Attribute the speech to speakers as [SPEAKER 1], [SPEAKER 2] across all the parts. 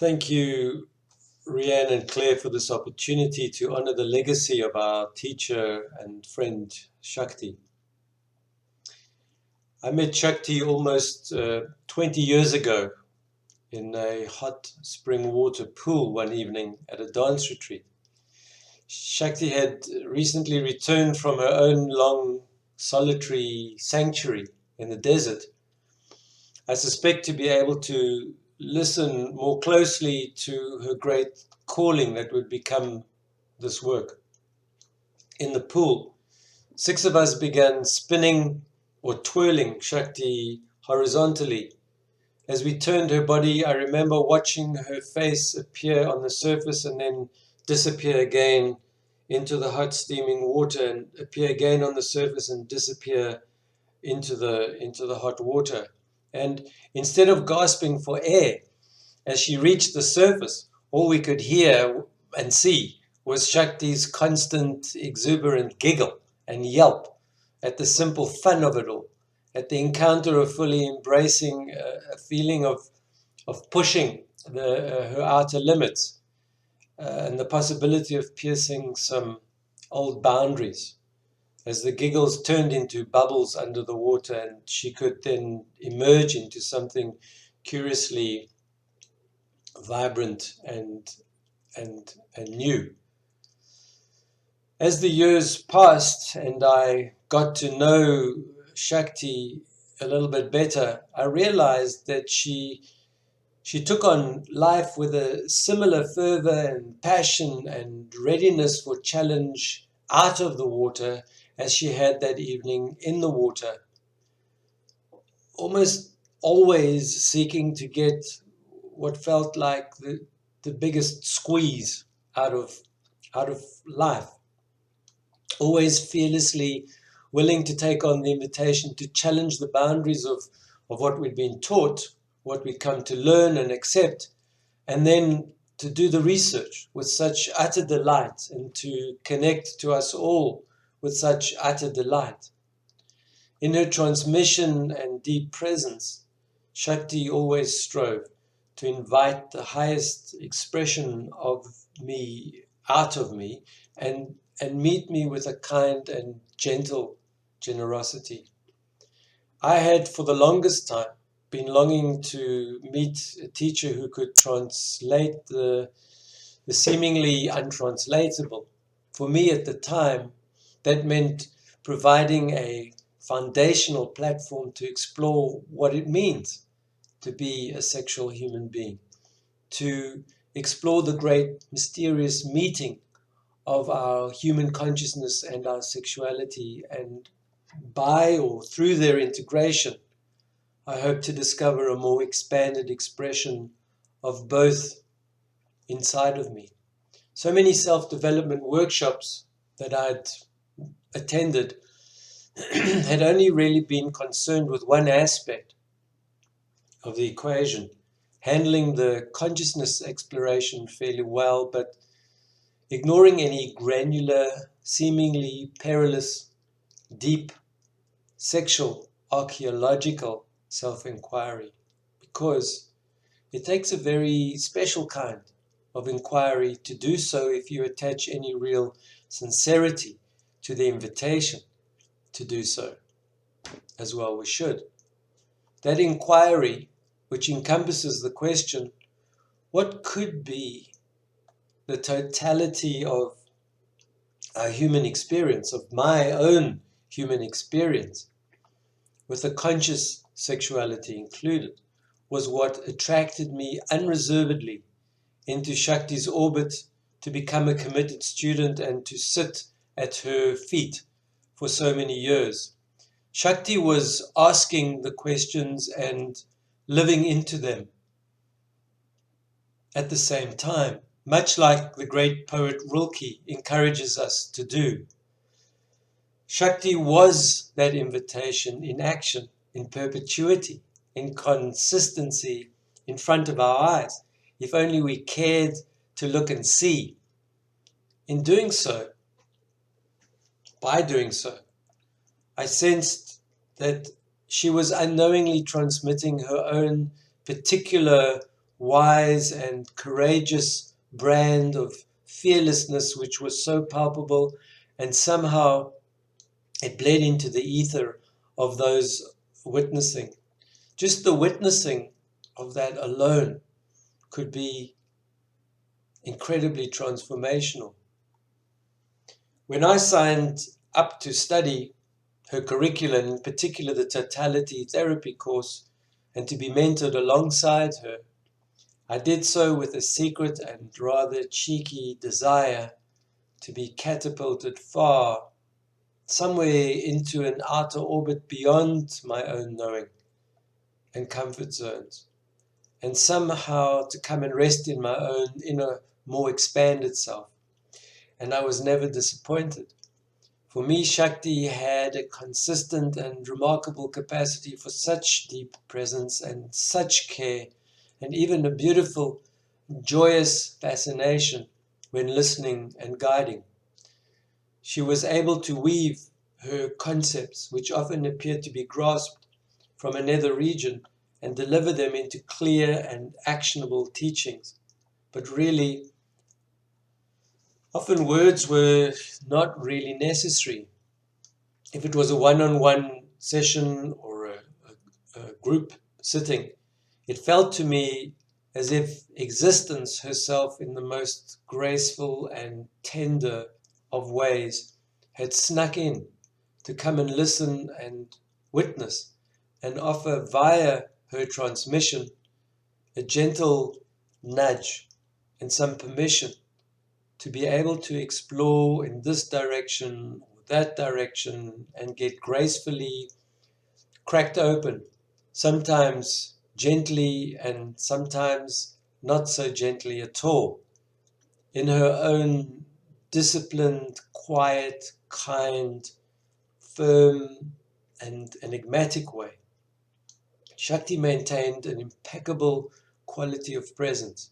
[SPEAKER 1] Thank you, Rianne and Claire, for this opportunity to honor the legacy of our teacher and friend, Shakti. I met Shakti almost 20 years ago in a hot spring water pool one evening at a dance retreat. Shakti had recently returned from her own long solitary sanctuary in the desert. I suspect to be able to listen more closely to her great calling that would become this work. In the pool, 6 of us began spinning or twirling Shakti horizontally. As we turned her body, I remember watching her face appear on the surface and then disappear again into the hot steaming water, and appear again on the surface and disappear into the hot water. And instead of gasping for air, as she reached the surface, all we could hear and see was Shakti's constant exuberant giggle and yelp at the simple fun of it all, at the encounter of fully embracing a feeling of pushing her outer limits, and the possibility of piercing some old boundaries, as the giggles turned into bubbles under the water and she could then emerge into something curiously vibrant and new. As the years passed and I got to know Shakti a little bit better, I realized that she took on life with a similar fervor and passion and readiness for challenge out of the water as she had that evening in the water, almost always seeking to get what felt like the biggest squeeze out of life, always fearlessly willing to take on the invitation to challenge the boundaries of what we'd been taught, what we'd come to learn and accept, and then to do the research with such utter delight and to connect to us all with such utter delight. In her transmission and deep presence, Shakti always strove to invite the highest expression of me out of me and meet me with a kind and gentle generosity. I had for the longest time been longing to meet a teacher who could translate the seemingly untranslatable. For me at the time, that meant providing a foundational platform to explore what it means to be a sexual human being, to explore the great mysterious meeting of our human consciousness and our sexuality, and by or through their integration, I hope to discover a more expanded expression of both inside of me. So many self-development workshops that I'd attended had only really been concerned with one aspect of the equation, handling the consciousness exploration fairly well, but ignoring any granular, seemingly perilous, deep, sexual, archaeological self-inquiry, because it takes a very special kind of inquiry to do so if you attach any real sincerity to the invitation to do so, as well we should. That inquiry, which encompasses the question, what could be the totality of our human experience, of my own human experience, with a conscious sexuality included, was what attracted me unreservedly into Shakti's orbit, to become a committed student and to sit at her feet for so many years. Shakti was asking the questions and living into them at the same time, much like the great poet Rilke encourages us to do. Shakti was that invitation in action, in perpetuity, in consistency in front of our eyes, if only we cared to look and see. In doing so, by doing so, I sensed that she was unknowingly transmitting her own particular wise and courageous brand of fearlessness which was so palpable, and somehow it bled into the ether of those witnessing. Just the witnessing of that alone could be incredibly transformational. When I signed up to study her curriculum, in particular the totality therapy course, and to be mentored alongside her, I did so with a secret and rather cheeky desire to be catapulted far, somewhere into an outer orbit beyond my own knowing and comfort zones, and somehow to come and rest in my own inner, more expanded self. And I was never disappointed. For me, Shakti had a consistent and remarkable capacity for such deep presence and such care, and even a beautiful, joyous fascination when listening and guiding. She was able to weave her concepts, which often appeared to be grasped from another region, and deliver them into clear and actionable teachings. But really, often words were not really necessary. If it was a one-on-one session or a group sitting, it felt to me as if existence herself, in the most graceful and tender of ways, had snuck in to come and listen and witness and offer via her transmission a gentle nudge and some permission to be able to explore in this direction or that direction and get gracefully cracked open, sometimes gently and sometimes not so gently at all, in her own disciplined, quiet, kind, firm, and enigmatic way. Shakti maintained an impeccable quality of presence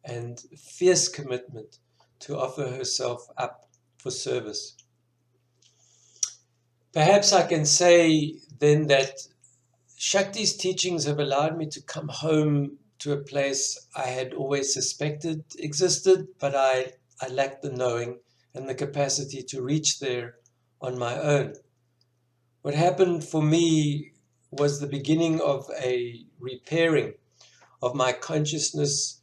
[SPEAKER 1] and fierce commitment to offer herself up for service. Perhaps I can say then that Shakti's teachings have allowed me to come home to a place I had always suspected existed, but I lacked the knowing and the capacity to reach there on my own. What happened for me was the beginning of a repairing of my consciousness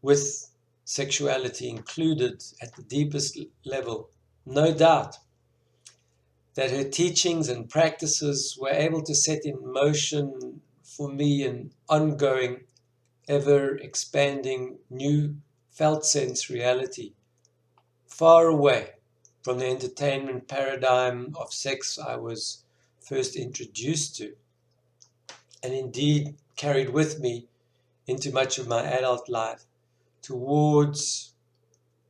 [SPEAKER 1] with sexuality included at the deepest level. No doubt that her teachings and practices were able to set in motion for me an ongoing, ever expanding, new felt sense reality, far away from the entertainment paradigm of sex I was first introduced to, and indeed carried with me into much of my adult life, towards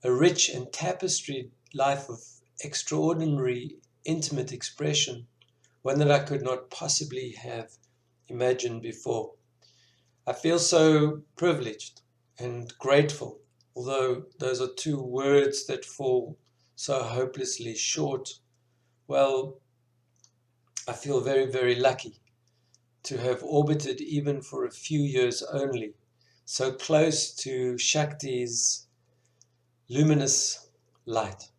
[SPEAKER 1] a rich and tapestried life of extraordinary intimate expression, one that I could not possibly have imagined before. I feel so privileged and grateful, although those are two words that fall so hopelessly short. Well, I feel very, very lucky to have orbited, even for a few years only, so close to Shakti's luminous light.